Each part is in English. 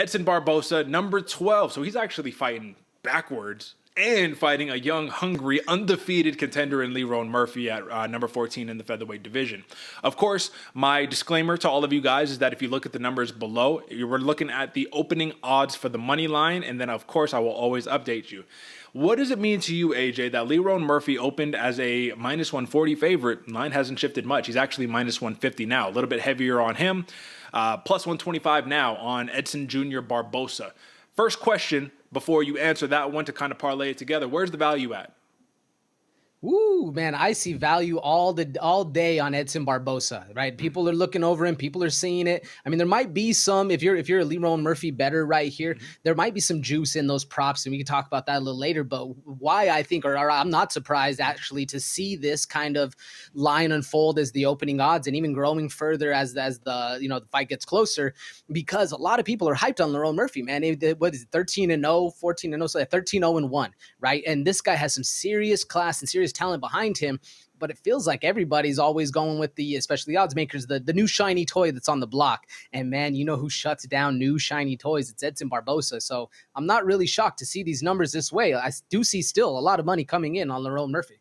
Edson Barboza, number 12. So he's actually fighting backwards and fighting a young, hungry, undefeated contender in Lerone Murphy at number 14 in the featherweight division. Of course, my disclaimer to all of you guys is that if you look at the numbers below, we're looking at the opening odds for the money line, and then, of course, I will always update you. What does it mean to you, AJ, that Lerone Murphy opened as a minus 140 favorite? Line hasn't shifted much. He's actually minus 150 now, a little bit heavier on him. Plus 125 now on Edson Jr. Barboza. First question, before you answer that one to kind of parlay it together, where's the value at? Ooh, man, I see value all day on Edson Barboza, right? People are looking over him. People are seeing it. I mean, there might be some, if you're a Lerone Murphy bettor right here, there might be some juice in those props, and we can talk about that a little later. But why I think, or I'm not surprised actually to see this kind of line unfold as the opening odds and even growing further as the the fight gets closer, because a lot of people are hyped on Lerone Murphy, man. What is it, 13-0, 14-0, so 13-0-1, right? And this guy has some serious class and serious talent behind him, but it feels like everybody's always going with especially the odds makers, the new shiny toy that's on the block. And man, you know who shuts down new shiny toys? It's Edson Barboza. So I'm not really shocked to see these numbers this way. I do see still a lot of money coming in on Lerone Murphy.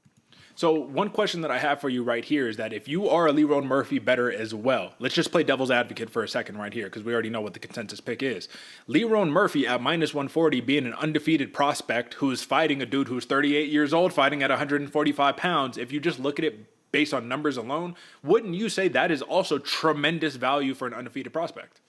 So one question that I have for you right here is that if you are a Lerone Murphy bettor as well, let's just play devil's advocate for a second right here because we already know what the consensus pick is. Lerone Murphy at minus 140 being an undefeated prospect who's fighting a dude who's 38 years old, fighting at 145 pounds. If you just look at it based on numbers alone, wouldn't you say that is also tremendous value for an undefeated prospect?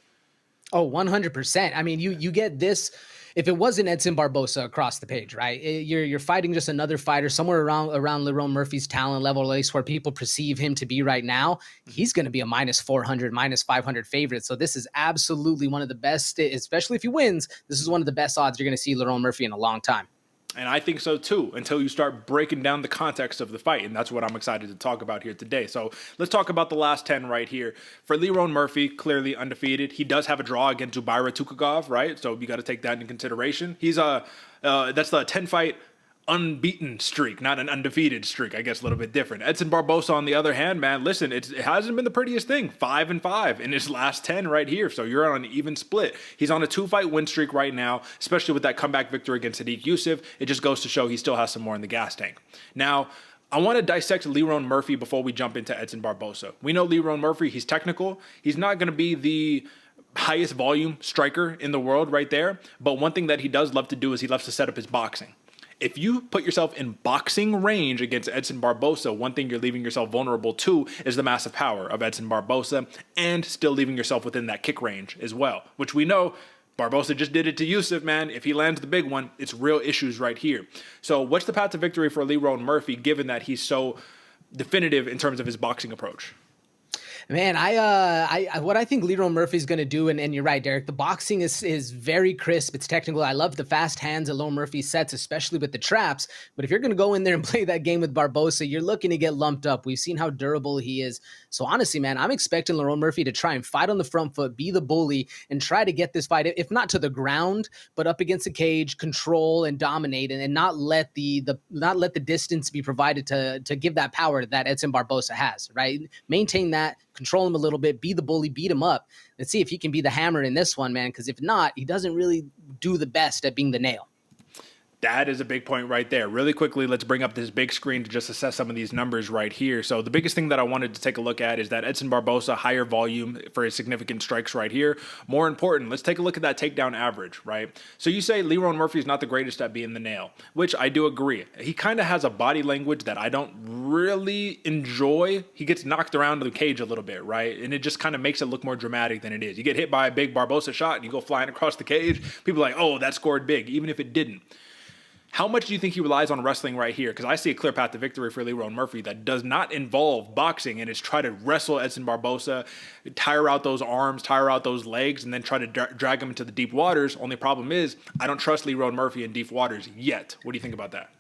Oh, 100%. I mean, you get this. If it wasn't Edson Barboza across the page, right? You're fighting just another fighter somewhere around Lerone Murphy's talent level, at least where people perceive him to be right now. He's going to be a minus 400, minus 500 favorite. So this is absolutely one of the best, especially if he wins. This is one of the best odds you're going to see Lerone Murphy in a long time. And I think so too, until you start breaking down the context of the fight. And that's what I'm excited to talk about here today. So let's talk about the last 10 right here. For Lerone Murphy, clearly undefeated. He does have a draw against Zubaira Tukhugov, right? So you got to take that into consideration. He's that's the 10-fight unbeaten streak, not an undefeated streak. I guess a little bit different. Edson Barboza, on the other hand, man, listen, it hasn't been the prettiest thing. 5-5 in his last 10 right here. So you're on an even split. He's on a 2-fight win streak right now, especially with that comeback victory against Sadiq Youssef. It just goes to show he still has some more in the gas tank. Now, I want to dissect Lerone Murphy before we jump into Edson Barboza. We know Lerone Murphy, he's technical. He's not going to be the highest volume striker in the world right there. But one thing that he does love to do is he loves to set up his boxing. If you put yourself in boxing range against Edson Barboza, one thing you're leaving yourself vulnerable to is the massive power of Edson Barboza and still leaving yourself within that kick range as well, which we know Barboza just did it to Youssef, man. If he lands the big one, it's real issues right here. So what's the path to victory for Lerone Murphy, given that he's so definitive in terms of his boxing approach? Man, what I think Lerone Murphy's going to do, and you're right, Derek, the boxing is very crisp. It's technical. I love the fast hands that Lerone Murphy sets, especially with the traps. But if you're going to go in there and play that game with Barboza, you're looking to get lumped up. We've seen how durable he is. So honestly, man, I'm expecting Lerone Murphy to try and fight on the front foot, be the bully, and try to get this fight, if not to the ground, but up against the cage, control and dominate, and not let the distance be provided to give that power that Edson Barboza has, right? Maintain that. Control him a little bit, be the bully, beat him up. Let's see if he can be the hammer in this one, man, because if not, he doesn't really do the best at being the nail. That is a big point right there. Really quickly, let's bring up this big screen to just assess some of these numbers right here. So the biggest thing that I wanted to take a look at is that Edson Barboza, higher volume for his significant strikes right here. More important, let's take a look at that takedown average, right? So you say Lerone Murphy is not the greatest at being the nail, which I do agree. He kind of has a body language that I don't really enjoy. He gets knocked around the cage a little bit, right? And it just kind of makes it look more dramatic than it is. You get hit by a big Barboza shot and you go flying across the cage. People are like, oh, that scored big, even if it didn't. How much do you think he relies on wrestling right here? Because I see a clear path to victory for Lerone Murphy that does not involve boxing and is try to wrestle Edson Barboza, tire out those arms, tire out those legs, and then try to drag him into the deep waters. Only problem is I don't trust Lerone Murphy in deep waters yet. What do you think about that?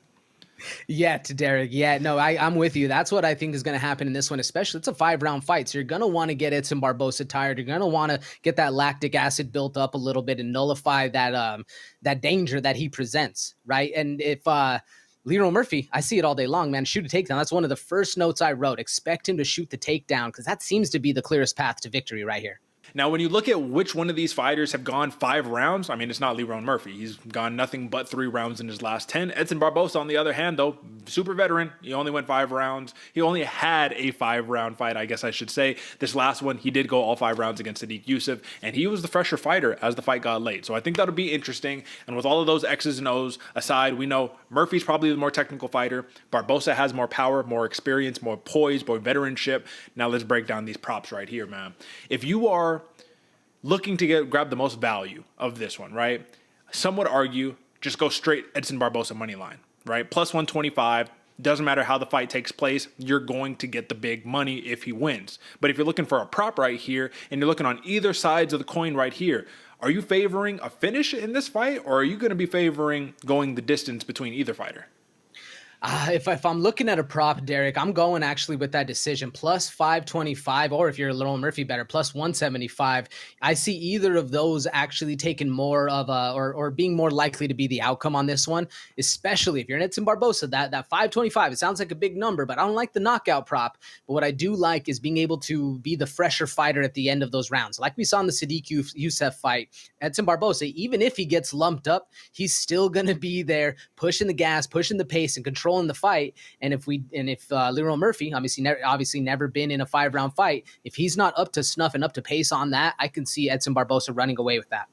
Yet, Derek. Yeah, no, I'm with you. That's what I think is going to happen in this one, especially. It's a 5-round fight, so you're going to want to get Edson Barboza tired. You're going to want to get that lactic acid built up a little bit and nullify that danger that he presents, right? And if Lerone Murphy, I see it all day long, man, shoot a takedown. That's one of the first notes I wrote. Expect him to shoot the takedown because that seems to be the clearest path to victory right here. Now, when you look at which one of these fighters have gone 5 rounds, I mean, it's not Lerone Murphy. He's gone nothing but 3 rounds in his last 10. Edson Barboza, on the other hand, though, super veteran. He only went 5 rounds. He only had a 5-round fight, I guess I should say. This last one, he did go all 5 rounds against Sadiq Yusuff, and he was the fresher fighter as the fight got late. So I think that'll be interesting. And with all of those X's and O's aside, we know Murphy's probably the more technical fighter. Barboza has more power, more experience, more poise, more veteranship. Now let's break down these props right here, man. If you are looking to grab the most value of this one, right? Some would argue just go straight Edson Barboza money line, right? Plus 125. Doesn't matter how the fight takes place, you're going to get the big money if he wins. But if you're looking for a prop right here and you're looking on either sides of the coin right here, are you favoring a finish in this fight, or are you going to be favoring going the distance between either fighter? If I'm looking at a prop, Derek, I'm going actually with that decision plus 525, or if you're a Lerone Murphy better, plus 175. I see either of those actually taking more of a, or being more likely to be the outcome on this one, especially if you're an Edson Barboza. That 525, it sounds like a big number, but I don't like the knockout prop. But what I do like is being able to be the fresher fighter at the end of those rounds. Like we saw in the Sadiq Yusuff fight, Edson Barboza, even if he gets lumped up, he's still going to be there pushing the gas, pushing the pace, and controlling the fight. And if Lerone Murphy, obviously never been in a 5-round fight, if he's not up to snuff and up to pace on that, I can see Edson Barboza running away with that.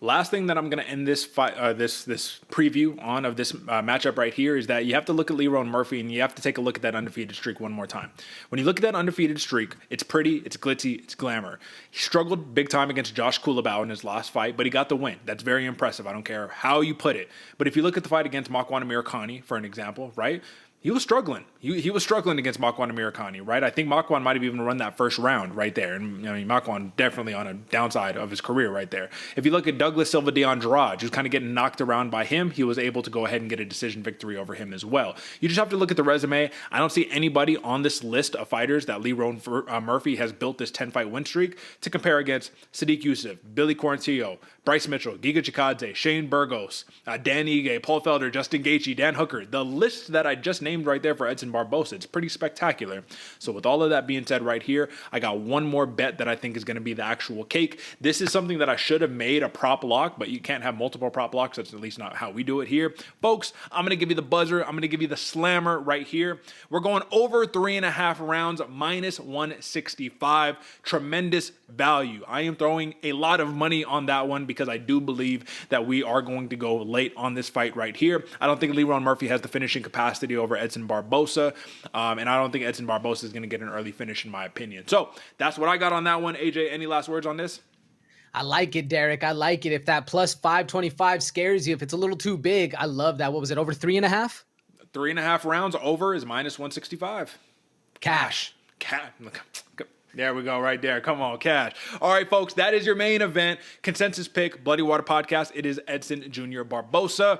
Last thing that I'm going to end this fight, this preview on of this matchup right here is that you have to look at Lerone Murphy and you have to take a look at that undefeated streak one more time. When you look at that undefeated streak, it's pretty, it's glitzy, it's glamour. He struggled big time against Josh Kulabau in his last fight, but he got the win. That's very impressive. I don't care how you put it. But if you look at the fight against Makwan Amirkhani, for an example, right? He was struggling. He was struggling against Makwan Amirkhani, right? I think Makwan might have even run that first round right there. And I mean, Makwan definitely on a downside of his career right there. If you look at Douglas Silva de Andrade, who's kind of getting knocked around by him, he was able to go ahead and get a decision victory over him as well. You just have to look at the resume. I don't see anybody on this list of fighters that Lerone Murphy has built this 10-fight win streak to compare against Sadiq Yusuff, Billy Quarantillo, Bryce Mitchell, Giga Chikadze, Shane Burgos, Dan Ige, Paul Felder, Justin Gaethje, Dan Hooker. The list that I just named right there for Edson Barboza, it's pretty spectacular. So with all of that being said right here, I got one more bet that I think is going to be the actual cake. This is something that I should have made a prop lock, but you can't have multiple prop locks. That's at least not how we do it here. Folks, I'm going to give you the buzzer. I'm going to give you the slammer right here. We're going over 3.5 rounds, minus 165. Tremendous value. I am throwing a lot of money on that one because I do believe that we are going to go late on this fight right here. I don't think Lerone Murphy has the finishing capacity over Edson Barboza, and I don't think Edson Barboza is going to get an early finish in my opinion. So that's what I got on that one. AJ, any last words on this? I like it, Derek. I like it. If that plus 525 scares you, if it's a little too big, I love that. What was it, over 3.5? 3.5 rounds over is minus 165. Cash. There we go right there. Come on, cash. All right, folks, that is your main event. Consensus pick, Bloody Water Podcast. It is Edson Jr. Barboza.